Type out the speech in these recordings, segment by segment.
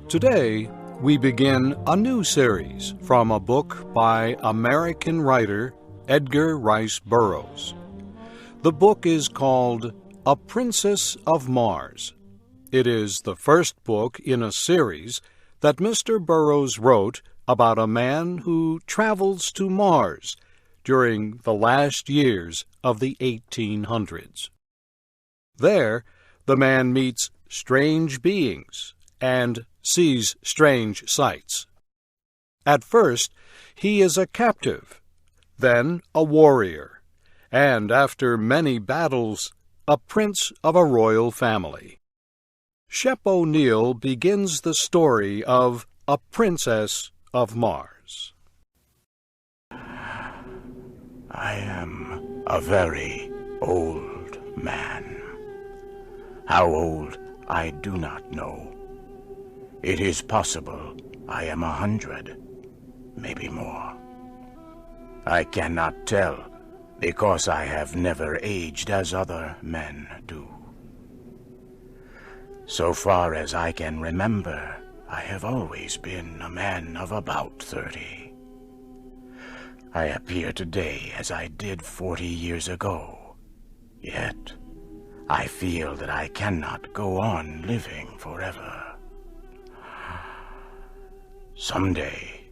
Today, we begin a new series from a book by American writer Edgar Rice Burroughs. The book is called A Princess of Mars. It is the first book in a series that Mr. Burroughs wrote about a man who travels to Mars during the last years of the 1800s. There, the man meets strange beings and sees strange sights. At first, he is a captive, then a warrior, and after many battles, a prince of a royal family. Shep O'Neill begins the story of A Princess of Mars. I am a very old man. How old, I do not know. It is possible I am 100, maybe more. I cannot tell because I have never aged as other men do. So far as I can remember, I have always been a man of about 30. I appear today as I did 40 years ago, yet I feel that I cannot go on living forever. Someday,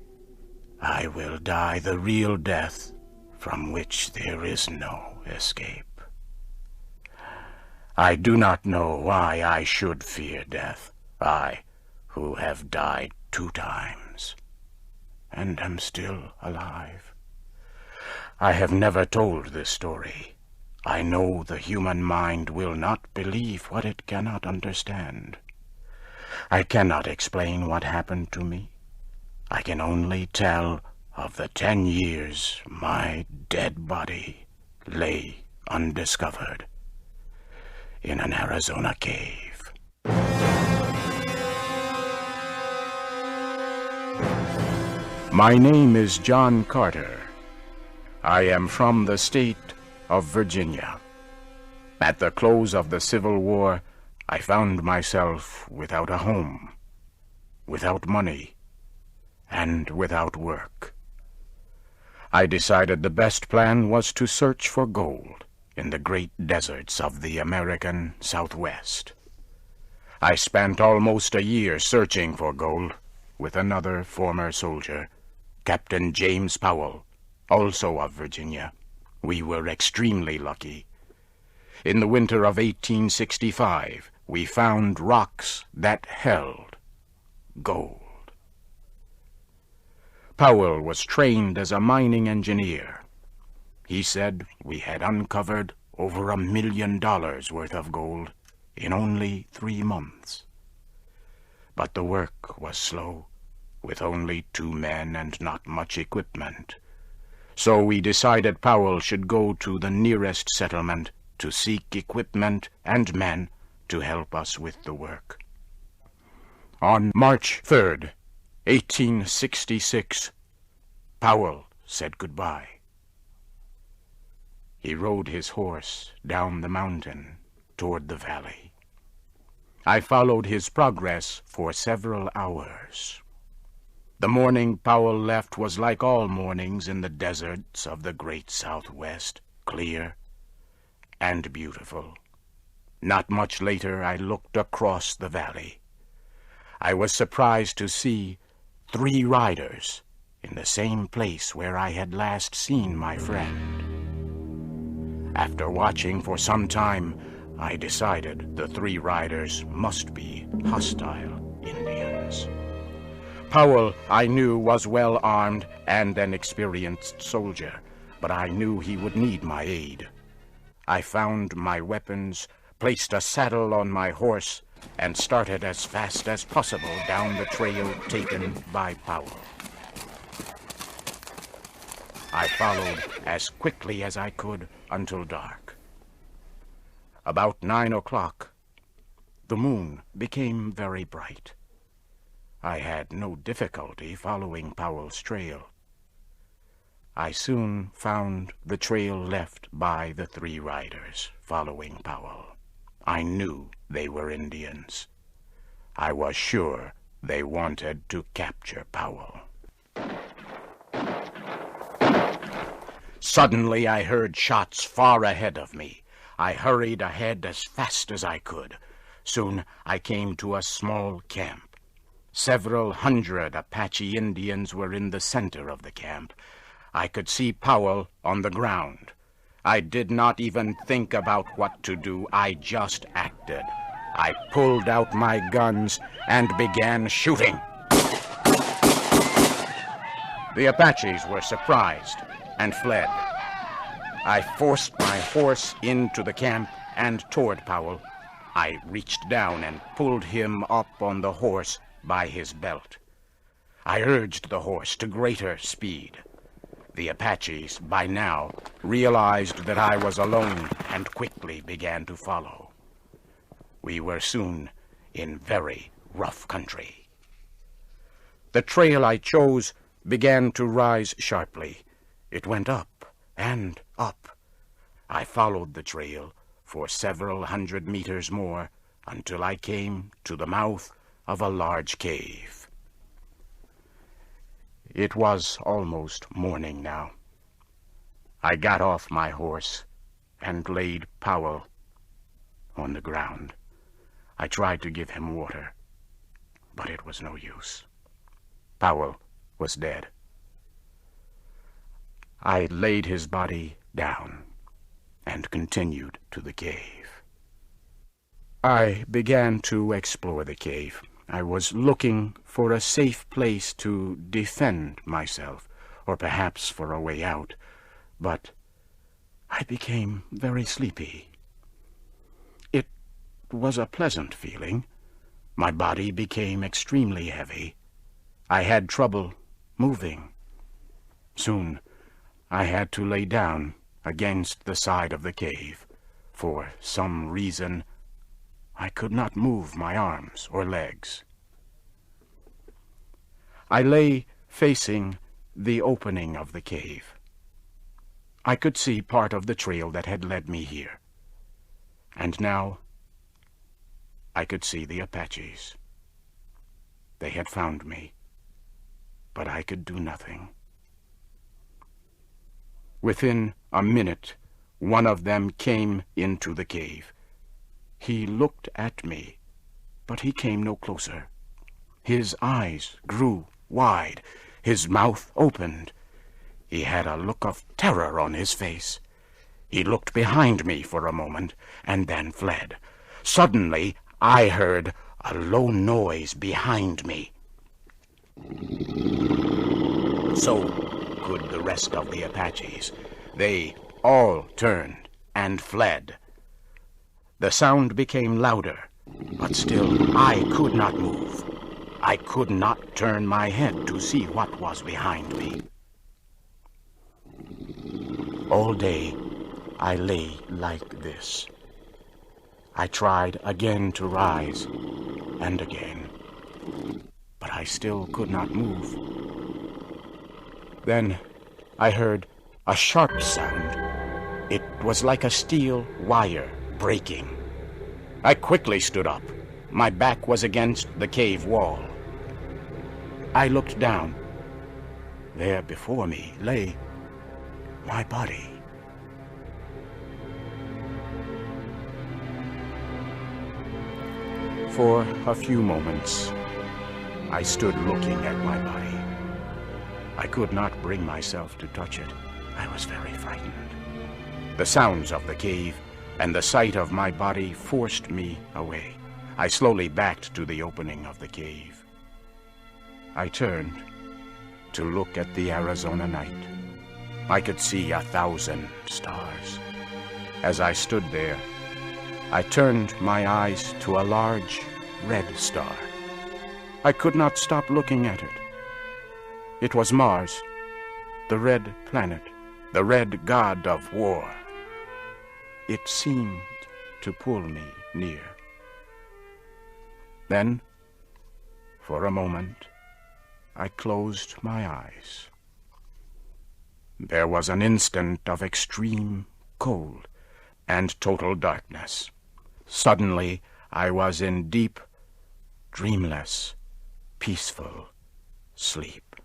I will die the real death from which there is no escape. I do not know why I should fear death, I who have died 2 times, and am still alive. I have never told this story. I know the human mind will not believe what it cannot understand. I cannot explain what happened to me. I can only tell of the 10 years my dead body lay undiscovered in an Arizona cave. My name is John Carter. I am from the state of Virginia. At the close of the Civil War, I found myself without a home, without money, and without work. I decided the best plan was to search for gold in the great deserts of the American Southwest. I spent almost a year searching for gold with another former soldier, Captain James Powell, also of Virginia. We were extremely lucky. In the winter of 1865, we found rocks that held gold. Powell was trained as a mining engineer. He said we had uncovered over $1 million worth of gold in only 3 months. But the work was slow, with only 2 men and not much equipment. So we decided Powell should go to the nearest settlement to seek equipment and men to help us with the work. On March 3rd, 1866, Powell said goodbye. He rode his horse down the mountain toward the valley. I followed his progress for several hours. The morning Powell left was like all mornings in the deserts of the great Southwest, clear and beautiful. Not much later, I looked across the valley. I was surprised to see 3 riders in the same place where I had last seen my friend. After watching for some time, I decided the 3 riders must be hostile Indians. Powell, I knew, was well armed and an experienced soldier, but I knew he would need my aid. I found my weapons, placed a saddle on my horse, and started as fast as possible down the trail taken by Powell. I followed as quickly as I could until dark. About 9 o'clock, the moon became very bright. I had no difficulty following Powell's trail. I soon found the trail left by the 3 riders following Powell. I knew they were Indians. I was sure They wanted to capture Powell. Suddenly I heard shots far ahead of me. I hurried ahead as fast as I could. Soon I came to a small camp. Several hundred Apache Indians were in the center of the camp. I could see Powell on the ground. I did not even think about what to do. I just acted. I pulled out my guns and began shooting. The Apaches were surprised and fled. I forced my horse into the camp and toward Powell. I reached down and pulled him up on the horse by his belt. I urged the horse to greater speed. The Apaches, by now, realized that I was alone and quickly began to follow. We were soon in very rough country. The trail I chose began to rise sharply. It went up and up. I followed the trail for several hundred meters more until I came to the mouth of a large cave. It was almost morning now. I got off my horse and laid Powell on the ground. I tried to give him water, but it was no use. Powell was dead. I laid his body down and continued to the cave. I began to explore the cave. I was looking for a safe place to defend myself, or perhaps for a way out, but I became very sleepy. It was a pleasant feeling. My body became extremely heavy. I had trouble moving. Soon I had to lay down against the side of the cave. For some reason, I could not move my arms or legs. I lay facing the opening of the cave. I could see part of the trail that had led me here. And now I could see the Apaches. They had found me, but I could do nothing. Within a minute, one of them came into the cave. He looked at me, but he came no closer. His eyes grew wide. His mouth opened. He had a look of terror on his face. He looked behind me for a moment and then fled. Suddenly, I heard a low noise behind me. So could the rest of the Apaches. They all turned and fled. The sound became louder, but still I could not move. I could not turn my head to see what was behind me. All day I lay like this. I tried again to rise and again, but I still could not move. Then I heard a sharp sound. It was like a steel wire breaking. I quickly stood up. My back was against the cave wall. I looked down. There before me lay my body. For a few moments, I stood looking at my body. I could not bring myself to touch it. I was very frightened. The sounds of the cave and the sight of my body forced me away. I slowly backed to the opening of the cave. I turned to look at the Arizona night. I could see 1,000 stars. As I stood there, I turned my eyes to a large red star. I could not stop looking at it. It was Mars, the red planet, the red god of war. It seemed to pull me near. Then, for a moment, I closed my eyes. There was an instant of extreme cold and total darkness. Suddenly, I was in deep, dreamless, peaceful sleep.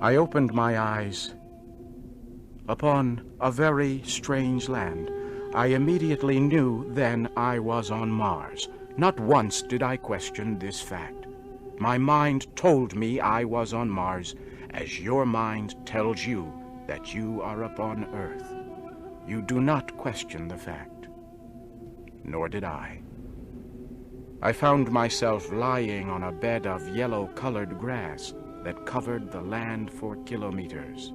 I opened my eyes upon a very strange land. I immediately knew then I was on Mars. Not once did I question this fact. My mind told me I was on Mars, as your mind tells you that you are upon Earth. You do not question the fact. Nor did I. I found myself lying on a bed of yellow-colored grass that covered the land for kilometers.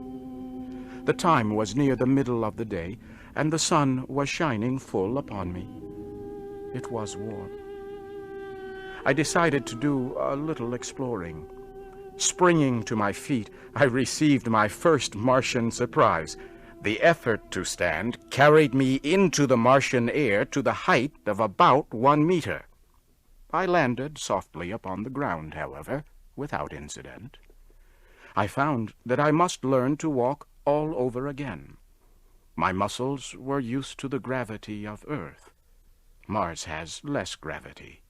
The time was near the middle of the day, and the sun was shining full upon me. It was warm. I decided to do a little exploring. Springing to my feet, I received my first Martian surprise. The effort to stand carried me into the Martian air to the height of about 1 meter. I landed softly upon the ground, however, without incident. I found that I must learn to walk all over again. My muscles were used to the gravity of Earth. Mars has less gravity.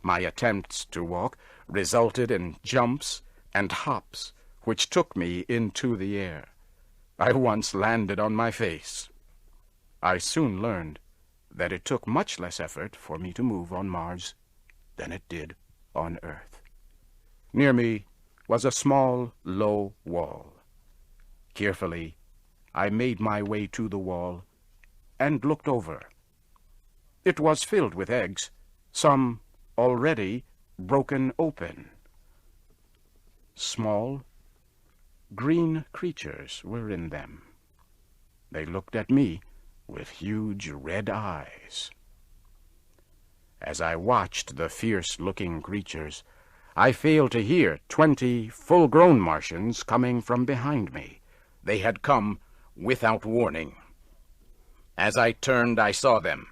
My attempts to walk resulted in jumps and hops, which took me into the air. I once landed on my face. I soon learned that it took much less effort for me to move on Mars than it did on Earth. Near me was a small, low wall. Carefully, I made my way to the wall and looked over. It was filled with eggs, some already broken open. Small, green creatures were in them. They looked at me with huge red eyes. As I watched the fierce-looking creatures, I failed to hear 20 full-grown Martians coming from behind me. They had come without warning. As I turned, I saw them.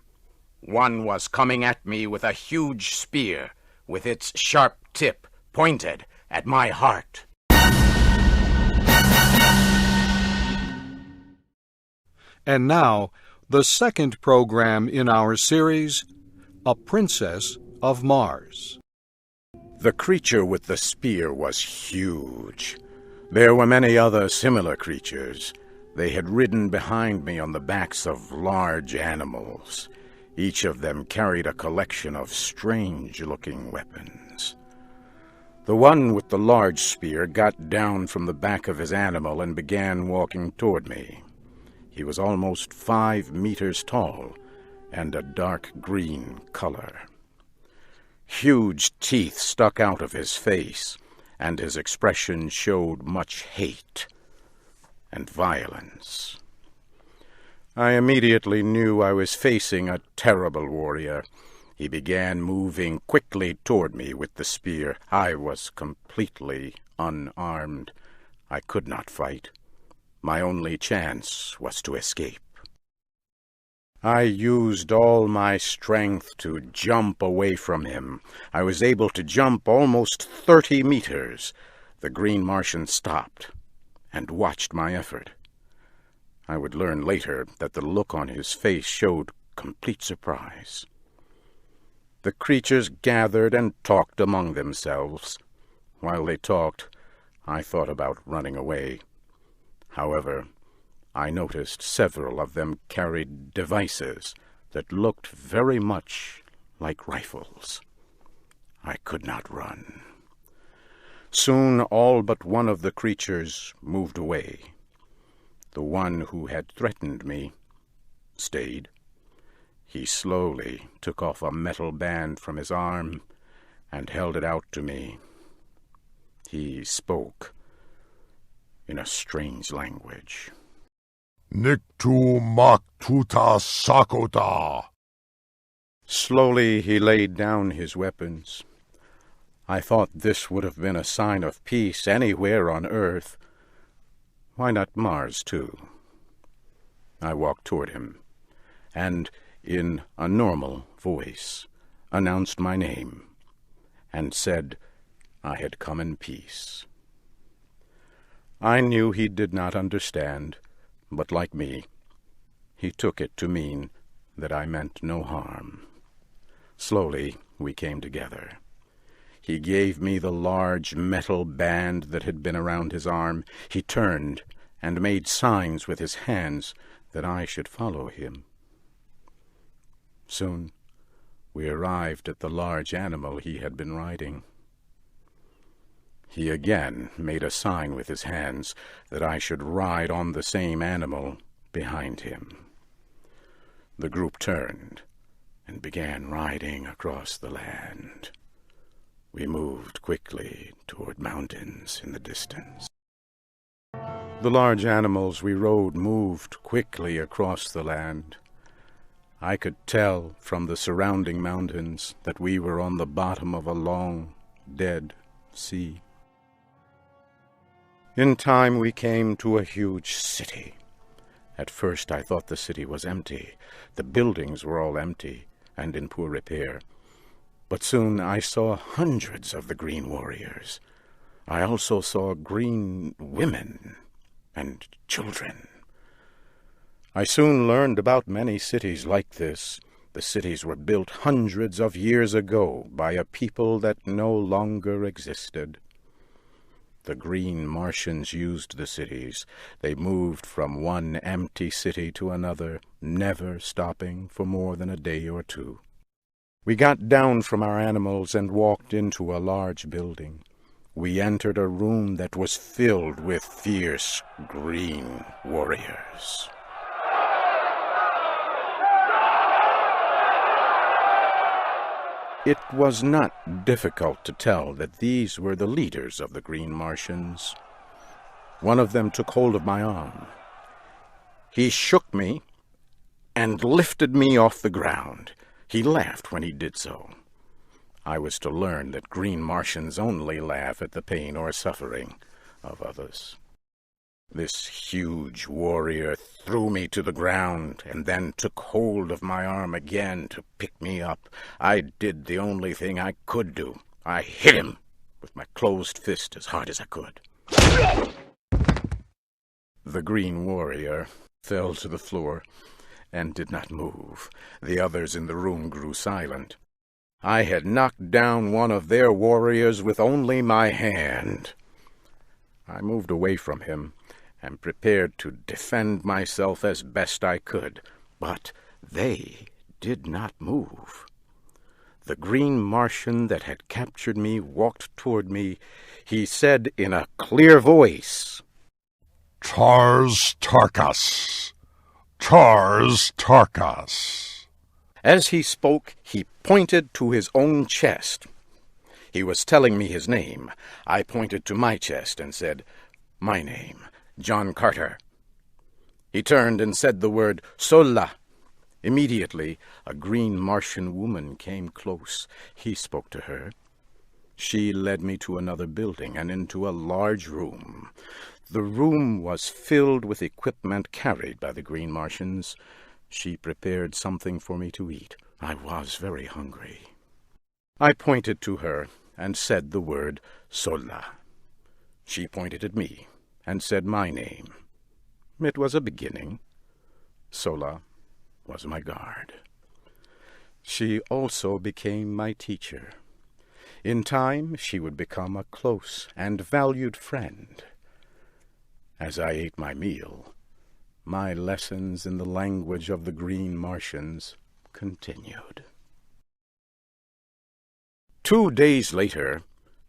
One was coming at me with a huge spear, with its sharp tip pointed at my heart. And now, the second program in our series, A Princess of Mars. The creature with the spear was huge. There were many other similar creatures. They had ridden behind me on the backs of large animals. Each of them carried a collection of strange-looking weapons. The one with the large spear got down from the back of his animal and began walking toward me. He was almost 5 meters tall and a dark green color. Huge teeth stuck out of his face, and his expression showed much hate and violence. I immediately knew I was facing a terrible warrior. He began moving quickly toward me with the spear. I was completely unarmed. I could not fight. My only chance was to escape. I used all my strength to jump away from him. I was able to jump almost 30 meters. The green Martian stopped and watched my effort. I would learn later that the look on his face showed complete surprise. The creatures gathered and talked among themselves. While they talked, I thought about running away. However, I noticed several of them carried devices that looked very much like rifles. I could not run. Soon all but one of the creatures moved away. The one who had threatened me stayed. He slowly took off a metal band from his arm and held it out to me. He spoke in a strange language. Niktu maktuta sakota. Slowly he laid down his weapons. I thought this would have been a sign of peace anywhere on Earth. Why not Mars, too? I walked toward him, and in a normal voice announced my name, and said I had come in peace. I knew he did not understand, but like me, He took it to mean that I meant no harm. Slowly we came together. He gave me the large metal band that had been around his arm. He turned and made signs with his hands that I should follow him. Soon we arrived at the large animal he had been riding. He again made a sign with his hands that I should ride on the same animal behind him. The group turned and began riding across the land. We moved quickly toward mountains in the distance. The large animals we rode moved quickly across the land. I could tell from the surrounding mountains that we were on the bottom of a long, dead sea. In time we came to a huge city. At first I thought the city was empty. The buildings were all empty and in poor repair. But soon I saw hundreds of the green warriors. I also saw green women and children. I soon learned about many cities like this. The cities were built hundreds of years ago by a people that no longer existed. The green Martians used the cities. They moved from one empty city to another, never stopping for more than a day or two. We got down from our animals and walked into a large building. We entered a room that was filled with fierce green warriors. It was not difficult to tell that these were the leaders of the green Martians. One of them took hold of my arm. He shook me and lifted me off the ground. He laughed when he did so. I was to learn that green Martians only laugh at the pain or suffering of others. This huge warrior threw me to the ground and then took hold of my arm again to pick me up. I did the only thing I could do. I hit him with my closed fist as hard as I could. The green warrior fell to the floor and did not move. The others in the room grew silent. I had knocked down one of their warriors with only my hand. I moved away from him and prepared to defend myself as best I could, but they did not move. The green Martian that had captured me walked toward me. He said in a clear voice, Tars Tarkas! Tars Tarkas! As he spoke, he pointed to his own chest. He was telling me his name. I pointed to my chest and said, "My name, John Carter." He turned and said the word Sola. Immediately, a green Martian woman came close. He spoke to her. She led me to another building and into a large room. The room was filled with equipment carried by the green Martians. She prepared something for me to eat. I was very hungry. I pointed to her and said the word Sola. She pointed at me and said my name. It was a beginning. Sola was my guard. She also became my teacher. In time, she would become a close and valued friend. As I ate my meal, my lessons in the language of the green Martians continued. 2 days later,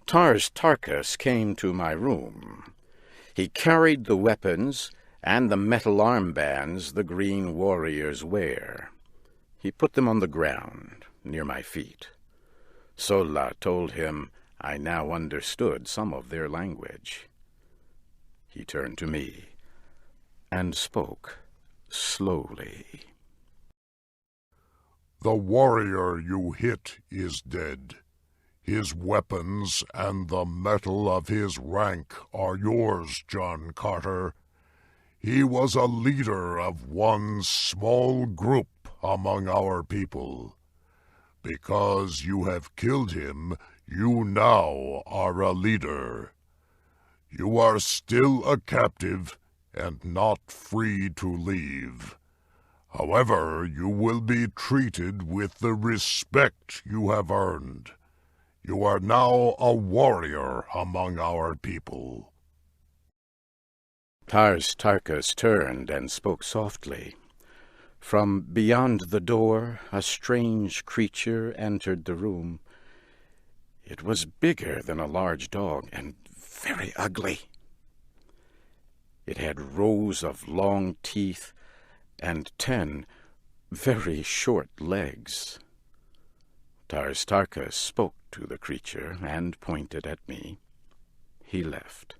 Tars Tarkas came to my room. He carried the weapons and the metal armbands the green warriors wear. He put them on the ground near my feet. Sola told him I now understood some of their language. He turned to me and spoke slowly. The warrior you hit is dead. His weapons and the metal of his rank are yours, John Carter. He was a leader of one small group among our people. Because you have killed him, you now are a leader. You are still a captive and not free to leave. However, you will be treated with the respect you have earned. You are now a warrior among our people." Tarkas turned and spoke softly. From beyond the door, a strange creature entered the room. It was bigger than a large dog and very ugly. It had rows of long teeth and 10 very short legs. Tarkas spoke to the creature and pointed at me. He left.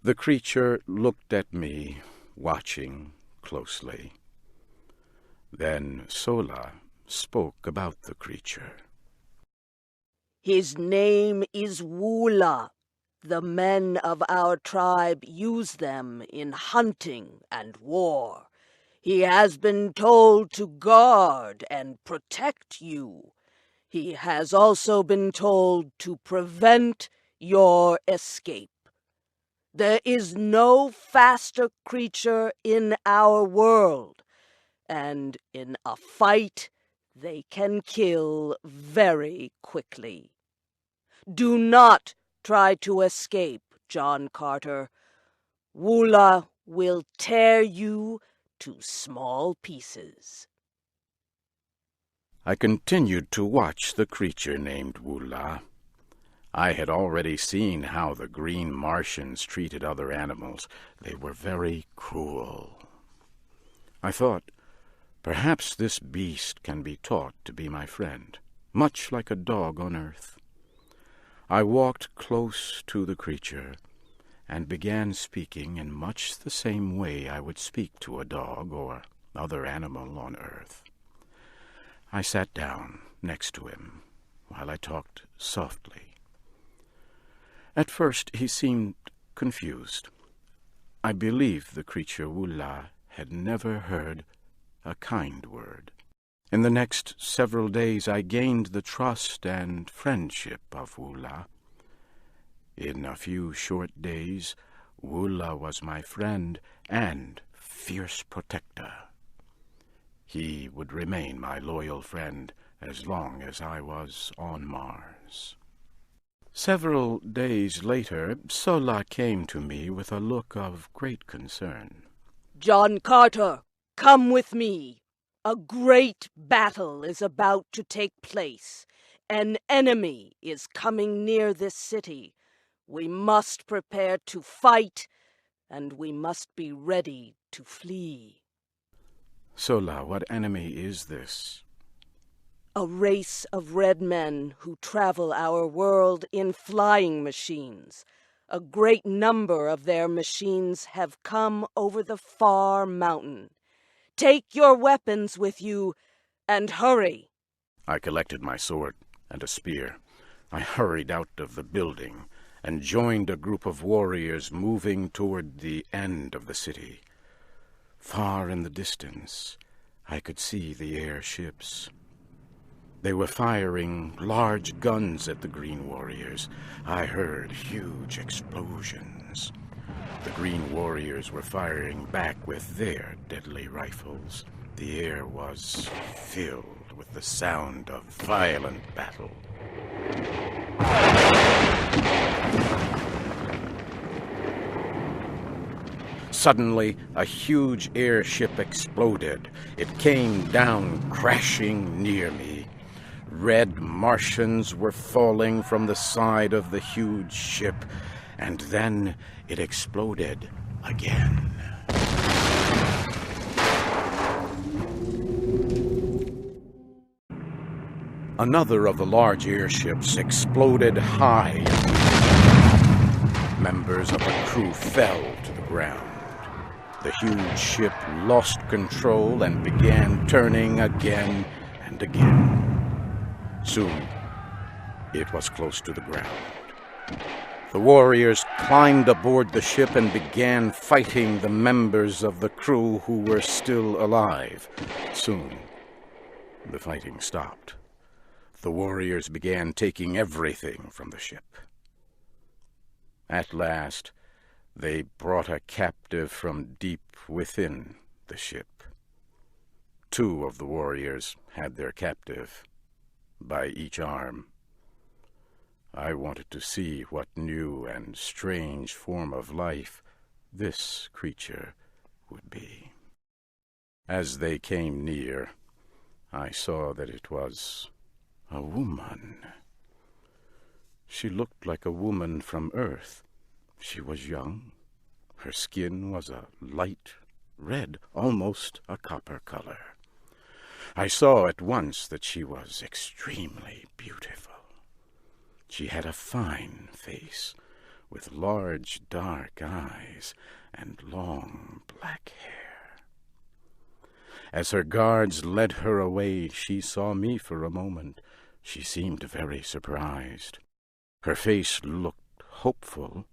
The creature looked at me, watching closely. Then Sola spoke about the creature. "His name is Wula. The men of our tribe use them in hunting and war. He has been told to guard and protect you. He has also been told to prevent your escape. There is no faster creature in our world, and in a fight they can kill very quickly. Do not try to escape, John Carter. Wula will tear you to small pieces." I continued to watch the creature named Wula. I had already seen how the green Martians treated other animals. They were very cruel. I thought, perhaps this beast can be taught to be my friend, much like a dog on Earth. I walked close to the creature and began speaking in much the same way I would speak to a dog or other animal on Earth. I sat down next to him while I talked softly. At first he seemed confused. I believe the creature Wula had never heard a kind word. In the next several days I gained the trust and friendship of Wula. In a few short days, Wula was my friend and fierce protector. He would remain my loyal friend as long as I was on Mars. Several days later, Sola came to me with a look of great concern. "John Carter, come with me. A great battle is about to take place. An enemy is coming near this city. We must prepare to fight, and we must be ready to flee." Sola, what enemy is this? "A race of red men who travel our world in flying machines. A great number of their machines have come over the far mountain. Take your weapons with you and hurry." I collected my sword and a spear. I hurried out of the building and joined a group of warriors moving toward the end of the city. Far in the distance, I could see the airships. They were firing large guns at the Green Warriors. I heard huge explosions. The Green Warriors were firing back with their deadly rifles. The air was filled with the sound of violent battle. Suddenly, a huge airship exploded. It came down crashing near me. Red Martians were falling from the side of the huge ship, and then it exploded again. Another of the large airships exploded high. Members of the crew fell to the ground. The huge ship lost control and began turning again and again. Soon, it was close to the ground. The warriors climbed aboard the ship and began fighting the members of the crew who were still alive. Soon, the fighting stopped. The warriors began taking everything from the ship. At last, they brought a captive from deep within the ship. 2 of the warriors had their captive by each arm. I wanted to see what new and strange form of life this creature would be. As they came near, I saw that it was a woman. She looked like a woman from Earth. She was young. Her skin was a light red, almost a copper color. I saw at once that she was extremely beautiful. She had a fine face, with large dark eyes and long black hair. As her guards led her away, she saw me for a moment. She seemed very surprised. Her face looked hopeful,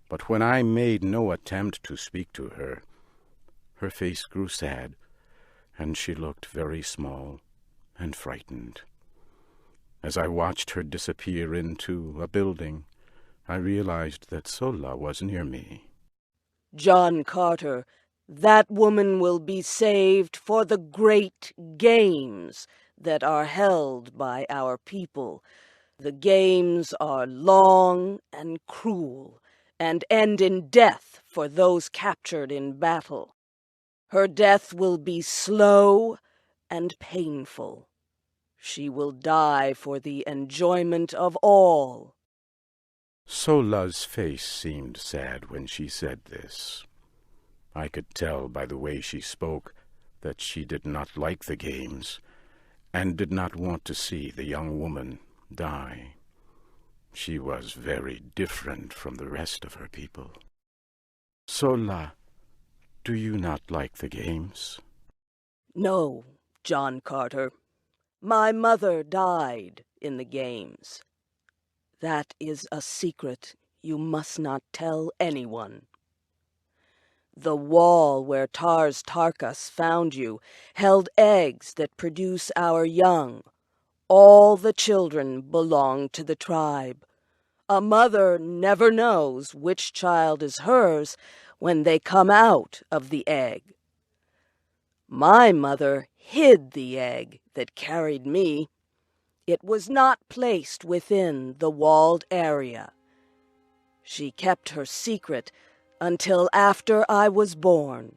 but when I made no attempt to speak to her, her face grew sad, and she looked very small and frightened. As I watched her disappear into a building, I realized that Sola was near me. John Carter, that woman will be saved for the great games that are held by our people. The games are long and cruel, and end in death for those captured in battle. Her death will be slow and painful. She will die for the enjoyment of all. Sola's face seemed sad when she said this. I could tell by the way she spoke that she did not like the games and did not want to see the young woman die. She was very different from the rest of her people. Sola, do you not like the games? No, John Carter. My mother died in the games. That is a secret you must not tell anyone. The wall where Tars Tarkas found you held eggs that produce our young. All the children belong to the tribe. A mother never knows which child is hers when they come out of the egg. My mother hid the egg that carried me. It was not placed within the walled area. She kept her secret until after I was born.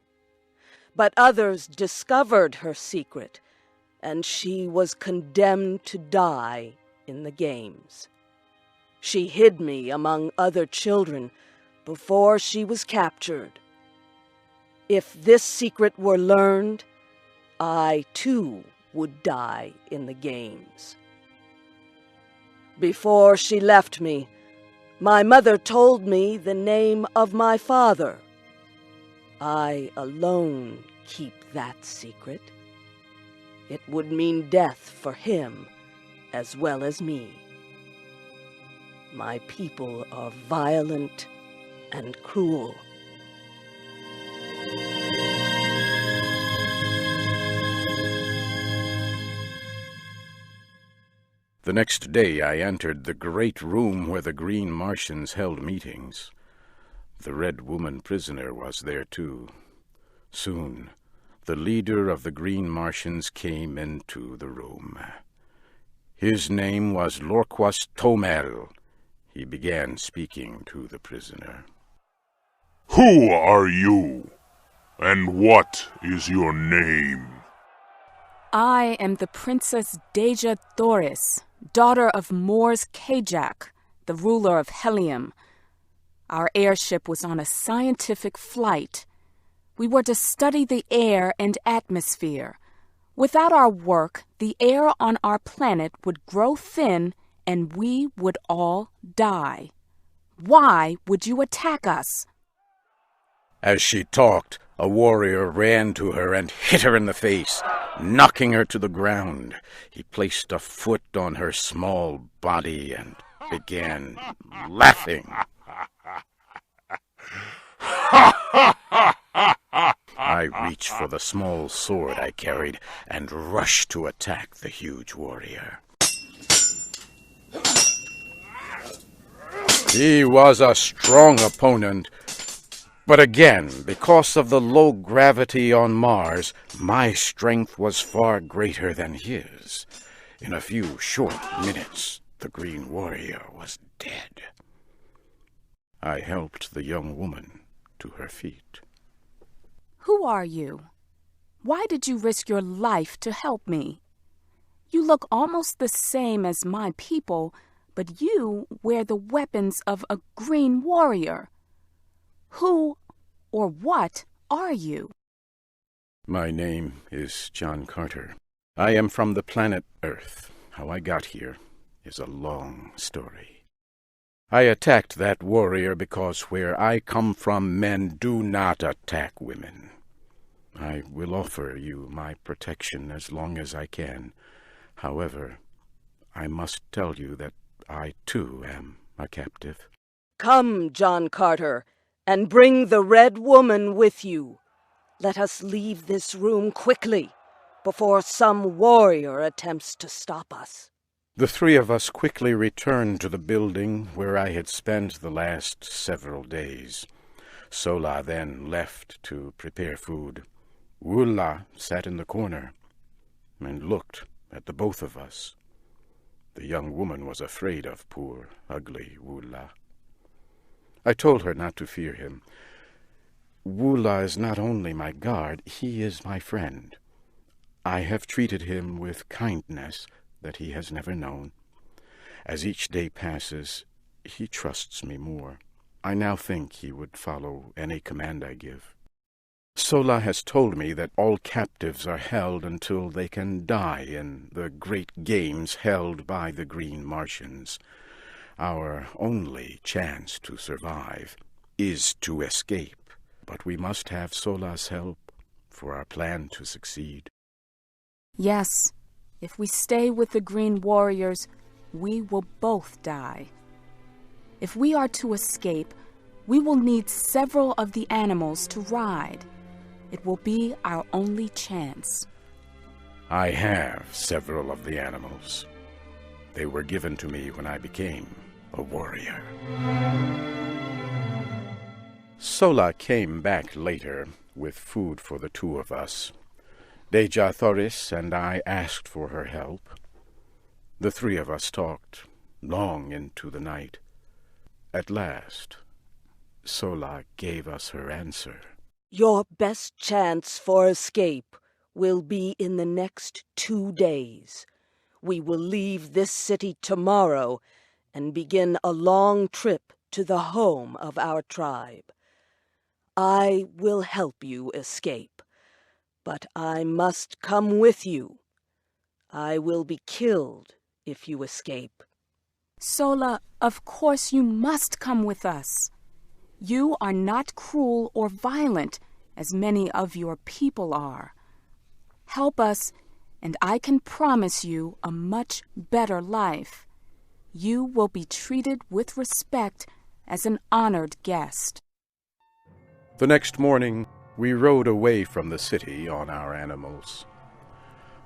But others discovered her secret, and she was condemned to die in the games. She hid me among other children before she was captured. If this secret were learned, I too would die in the games. Before she left me, my mother told me the name of my father. I alone keep that secret. It would mean death for him as well as me. My people are violent and cruel. The next day I entered the great room where the Green Martians held meetings. The Red Woman prisoner was there too. Soon, the leader of the Green Martians came into the room. His name was Lorquas Tomel. He began speaking to the prisoner. Who are you? And what is your name? I am the Princess Deja Thoris, daughter of Mors Kajak, the ruler of Helium. Our airship was on a scientific flight. We were to study the air and atmosphere. Without our work, the air on our planet would grow thin and we would all die. Why would you attack us? As she talked, a warrior ran to her and hit her in the face, knocking her to the ground. He placed a foot on her small body and began laughing. I reached for the small sword I carried and rushed to attack the huge warrior. He was a strong opponent, But again, because of the low gravity on Mars, my strength was far greater than his. In a few short minutes, the Green Warrior was dead. I helped the young woman to her feet. Who are you? Why did you risk your life to help me? You look almost the same as my people, but you wear the weapons of a Green Warrior. Who or what are you? My name is John Carter. I am from the planet Earth. How I got here is a long story. I attacked that warrior because where I come from, men do not attack women. I will offer you my protection as long as I can. However, I must tell you that I, too, am a captive. Come, John Carter, and bring the Red Woman with you. Let us leave this room quickly, before some warrior attempts to stop us. The three of us quickly returned to the building where I had spent the last several days. Sola then left to prepare food. Wula sat in the corner and looked at the both of us. The young woman was afraid of poor, ugly Wula. I told her not to fear him. Wula is not only my guard, he is my friend. I have treated him with kindness that he has never known. As each day passes, he trusts me more. I now think he would follow any command I give. Sola has told me that all captives are held until they can die in the great games held by the Green Martians. Our only chance to survive is to escape, but we must have Sola's help for our plan to succeed. Yes, if we stay with the Green Warriors, we will both die. If we are to escape, we will need several of the animals to ride. It will be our only chance. I have several of the animals. They were given to me when I became a warrior. Sola came back later with food for the two of us. Deja Thoris and I asked for her help. The three of us talked long into the night. At last, Sola gave us her answer. Your best chance for escape will be in the next 2 days. We will leave this city tomorrow and begin a long trip to the home of our tribe. I will help you escape, but I must come with you. I will be killed if you escape. Sola, of course you must come with us. You are not cruel or violent, as many of your people are. Help us, and I can promise you a much better life. You will be treated with respect as an honored guest. The next morning, we rode away from the city on our animals.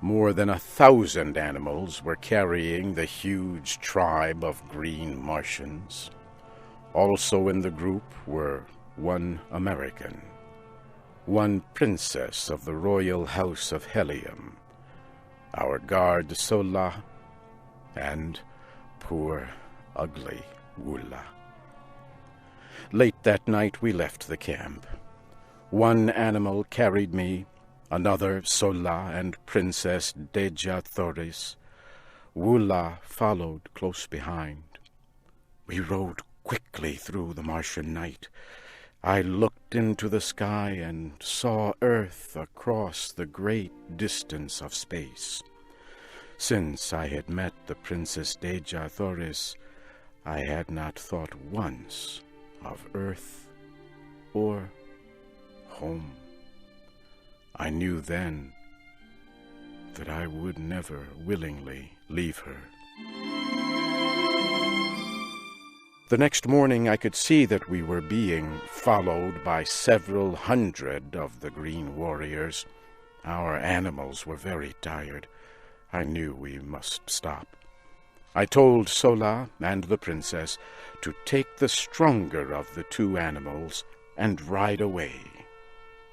More than 1,000 animals were carrying the huge tribe of Green Martians. Also in the group were one American, one princess of the royal house of Helium, our guard Sola, and poor, ugly Wula. Late that night we left the camp. One animal carried me, another Sola and Princess Deja Thoris. Wula followed close behind. We rode quickly through the Martian night. I looked into the sky and saw Earth across the great distance of space. Since I had met the Princess Deja Thoris, I had not thought once of Earth or home. I knew then that I would never willingly leave her. The next morning I could see that we were being followed by several hundred of the Green Warriors. Our animals were very tired. I knew we must stop. I told Sola and the princess to take the stronger of the two animals and ride away.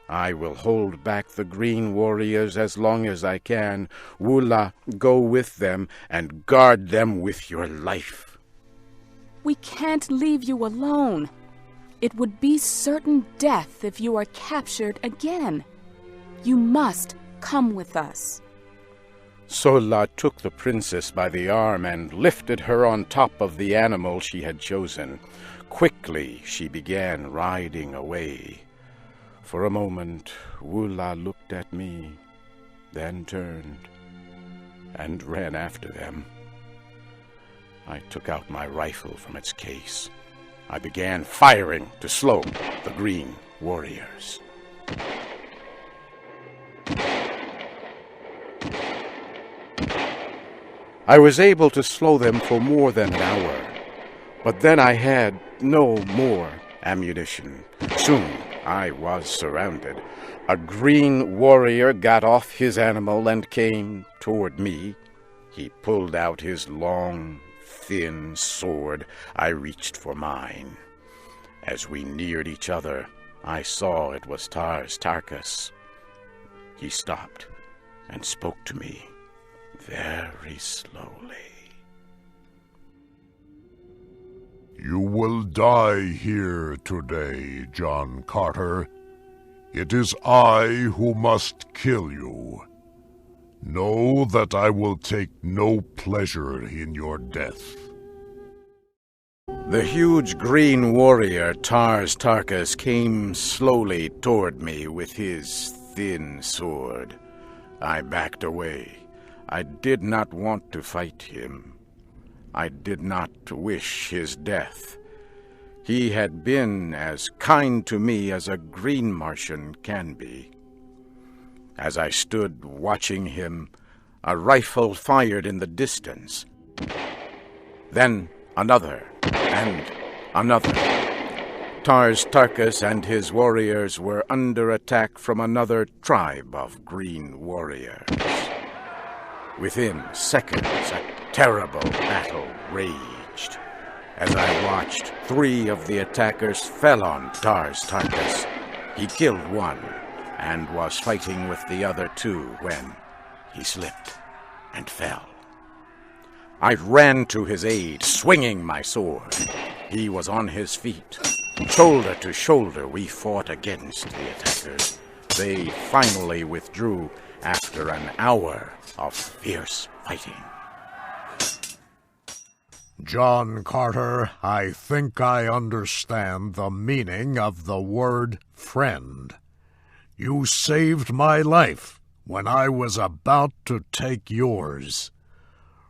I will hold back the green warriors as long as I can. Wula, go with them and guard them with your life. We can't leave you alone. It would be certain death if you are captured again. You must come with us. Sola took the princess by the arm and lifted her on top of the animal she had chosen. Quickly she began riding away. For a moment, Wula looked at me, then turned and ran after them. I took out my rifle from its case. I began firing to slow the green warriors. I was able to slow them for more than an hour, but then I had no more ammunition. Soon I was surrounded. A green warrior got off his animal and came toward me. He pulled out his long, thin sword. I reached for mine. As we neared each other, I saw it was Tarkas. He stopped and spoke to me very slowly. You will die here today, John Carter. It is I who must kill you. Know that I will take no pleasure in your death. The huge green warrior Tarkas came slowly toward me with his thin sword. I backed away. I did not want to fight him. I did not wish his death. He had been as kind to me as a green Martian can be. As I stood watching him, a rifle fired in the distance. Then another, and another. Tarkas and his warriors were under attack from another tribe of green warriors. Within seconds, a terrible battle raged. As I watched, 3 of the attackers fell on Tarkas. He killed one and was fighting with the other 2 when he slipped and fell. I ran to his aid, swinging my sword. He was on his feet. Shoulder to shoulder, we fought against the attackers. They finally withdrew after an hour of fierce fighting. John Carter, I think I understand the meaning of the word friend. You saved my life when I was about to take yours.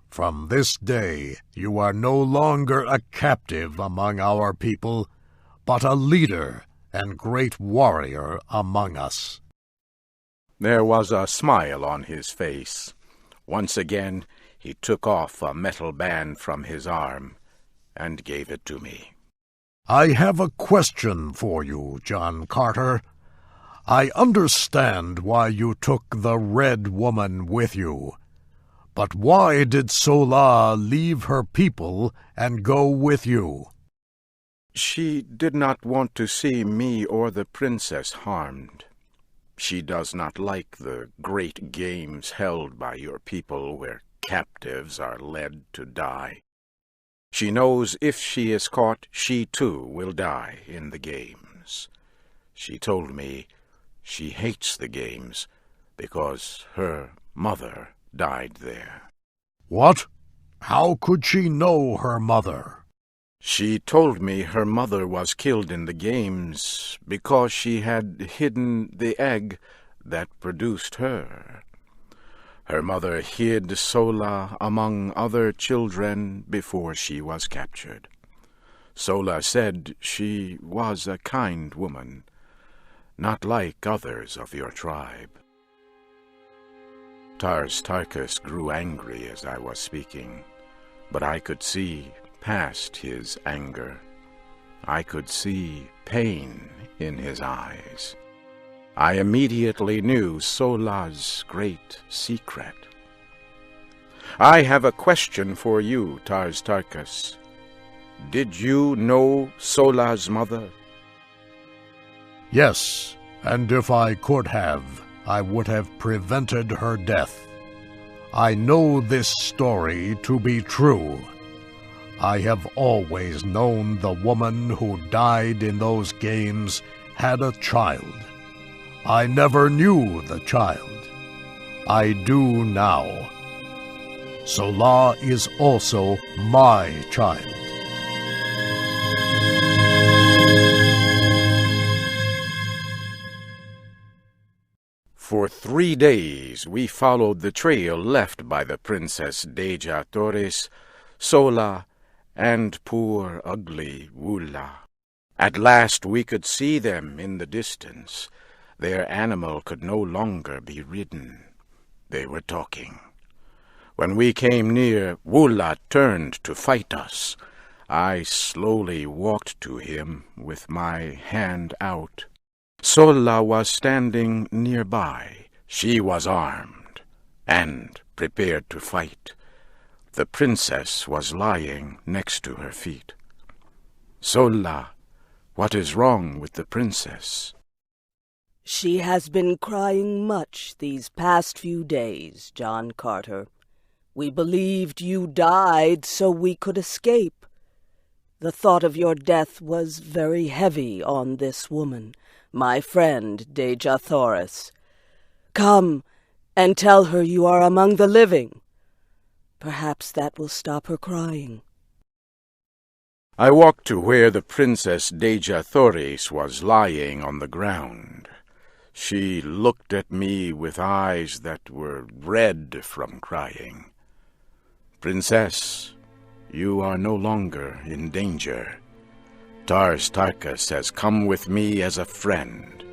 From this day, you are no longer a captive among our people, but a leader and great warrior among us. There was a smile on his face. Once again, he took off a metal band from his arm and gave it to me. I have a question for you, John Carter. I understand why you took the Red Woman with you. But why did Sola leave her people and go with you? She did not want to see me or the princess harmed. She does not like the great games held by your people where captives are led to die. She knows if she is caught, she too will die in the games. She told me she hates the games because her mother died there. What? How could she know her mother? She told me her mother was killed in the games because she had hidden the egg that produced her. Her mother hid Sola among other children before she was captured. Sola said she was a kind woman, not like others of your tribe. Tarkas grew angry as I was speaking, but I could see past his anger. I could see pain in his eyes. I immediately knew Sola's great secret. I have a question for you, Tarkas. Did you know Sola's mother? Yes, and if I could have, I would have prevented her death. I know this story to be true. I have always known the woman who died in those games had a child. I never knew the child. I do now. Sola is also my child. For 3 days we followed the trail left by the Princess Deja Torres, Sola, and poor ugly Wula. At last we could see them in the distance. Their animal could no longer be ridden. They were talking. When we came near, Wula turned to fight us. I slowly walked to him with my hand out. Sola was standing nearby. She was armed and prepared to fight. The princess was lying next to her feet. Sola, what is wrong with the princess? She has been crying much these past few days, John Carter. We believed you died so we could escape. The thought of your death was very heavy on this woman, my friend Deja Torres. Come and tell her you are among the living. Perhaps that will stop her crying. I walked to where the Princess Deja Torres was lying on the ground. She looked at me with eyes that were red from crying. Princess, you are no longer in danger. Tars Tarkas has come with me as a friend.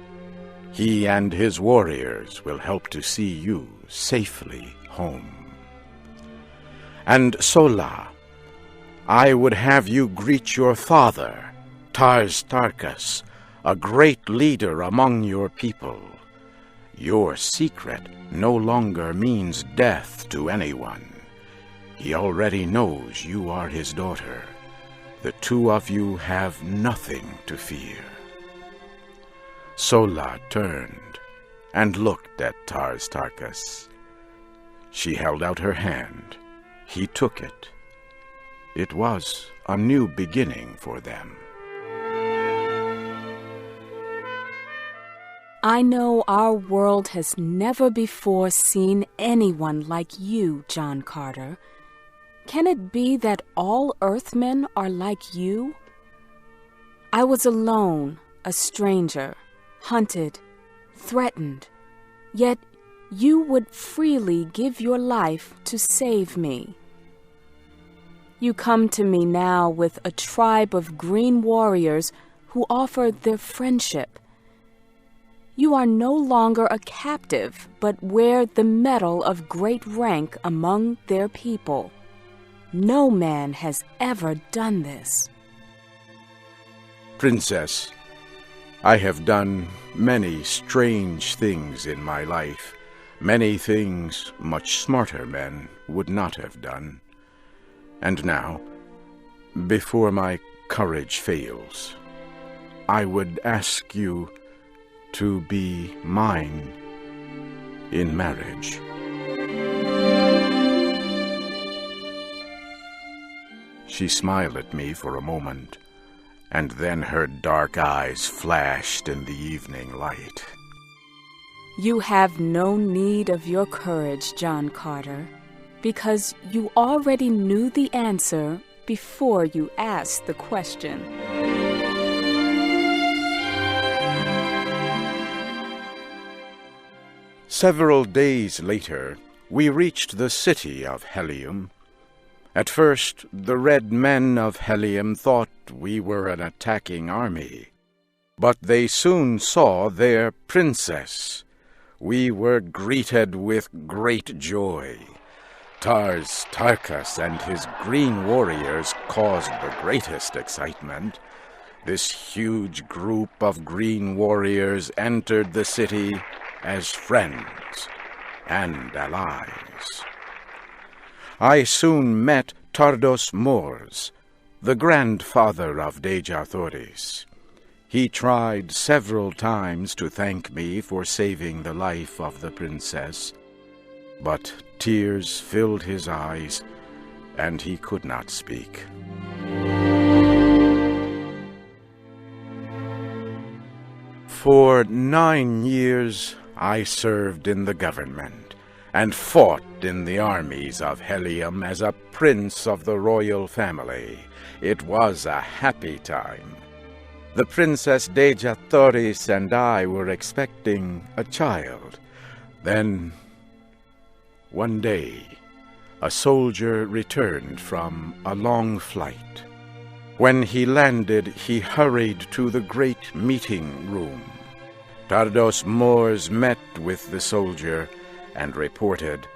He and his warriors will help to see you safely home. And Sola, I would have you greet your father, Tars Tarkas, a great leader among your people. Your secret no longer means death to anyone. He already knows you are his daughter. The two of you have nothing to fear. Sola turned and looked at Tars Tarkas. She held out her hand. He took it. It was a new beginning for them. I know our world has never before seen anyone like you, John Carter. Can it be that all Earthmen are like you? I was alone, a stranger, hunted, threatened, yet you would freely give your life to save me. You come to me now with a tribe of green warriors who offer their friendship. You are no longer a captive, but wear the medal of great rank among their people. No man has ever done this. Princess, I have done many strange things in my life, many things much smarter men would not have done. And now, before my courage fails, I would ask you to be mine in marriage. She smiled at me for a moment, and then her dark eyes flashed in the evening light. You have no need of your courage, John Carter, because you already knew the answer before you asked the question. Several days later, we reached the city of Helium. At first, the red men of Helium thought we were an attacking army, but they soon saw their princess. We were greeted with great joy. Tars Tarkas and his green warriors caused the greatest excitement. This huge group of green warriors entered the city as friends and allies. I soon met Tardos Mors, the grandfather of Deja Torres. He tried several times to thank me for saving the life of the princess, but tears filled his eyes, and he could not speak. For 9 years I served in the government, and fought in the armies of Helium as a prince of the royal family. It was a happy time. The Princess Deja Thoris and I were expecting a child. Then, one day, a soldier returned from a long flight. When he landed, he hurried to the great meeting room. Tardos Mors met with the soldier and reported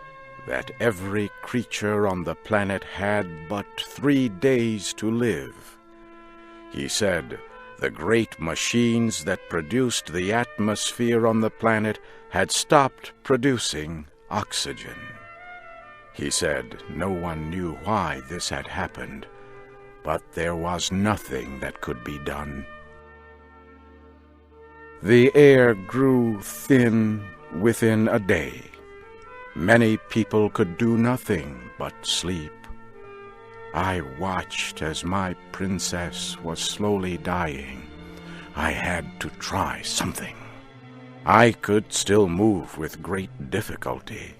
that every creature on the planet had but 3 days to live. He said the great machines that produced the atmosphere on the planet had stopped producing oxygen. He said no one knew why this had happened, but there was nothing that could be done. The air grew thin within a day. Many people could do nothing but sleep. I watched as my princess was slowly dying. I had to try something. I could still move with great difficulty.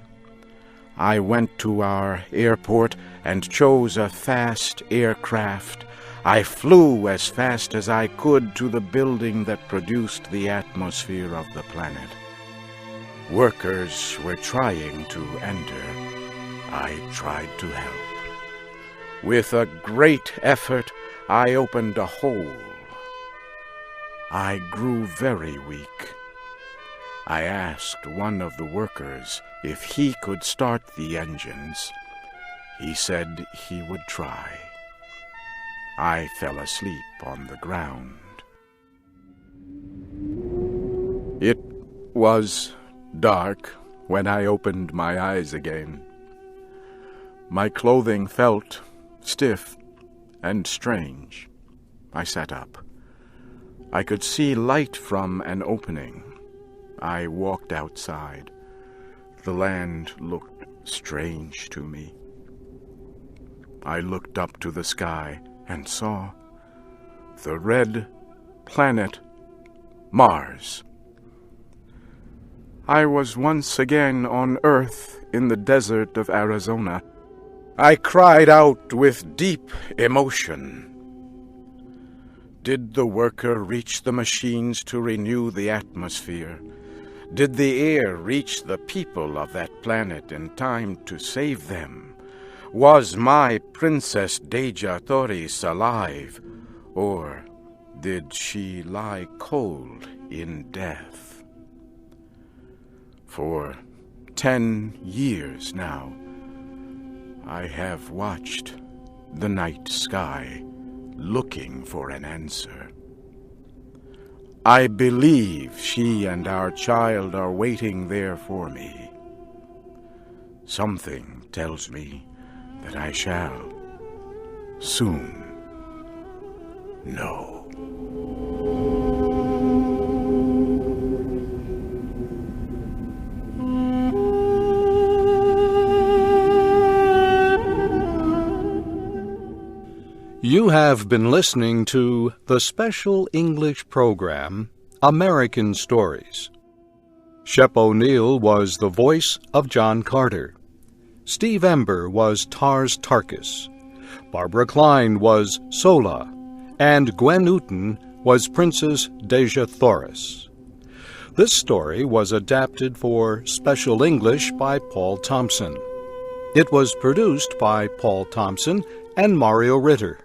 I went to our airport and chose a fast aircraft. I flew as fast as I could to the building that produced the atmosphere of the planet. Workers were trying to enter. I tried to help. With a great effort, I opened a hole. I grew very weak. I asked one of the workers if he could start the engines. He said he would try. I fell asleep on the ground. It was dark when I opened my eyes again. My clothing felt stiff and strange. I sat up. I could see light from an opening. I walked outside. The land looked strange to me. I looked up to the sky and saw the red planet Mars. I was once again on Earth in the desert of Arizona. I cried out with deep emotion. Did the worker reach the machines to renew the atmosphere? Did the air reach the people of that planet in time to save them? Was my Princess Deja Thoris alive, or did she lie cold in death? For 10 years now, I have watched the night sky looking for an answer. I believe she and our child are waiting there for me. Something tells me that I shall soon know. You have been listening to the special English program, American Stories. Shep O'Neill was the voice of John Carter. Steve Ember was Tars Tarkus. Barbara Klein was Sola. And Gwen Newton was Princess Deja Thoris. This story was adapted for Special English by Paul Thompson. It was produced by Paul Thompson and Mario Ritter.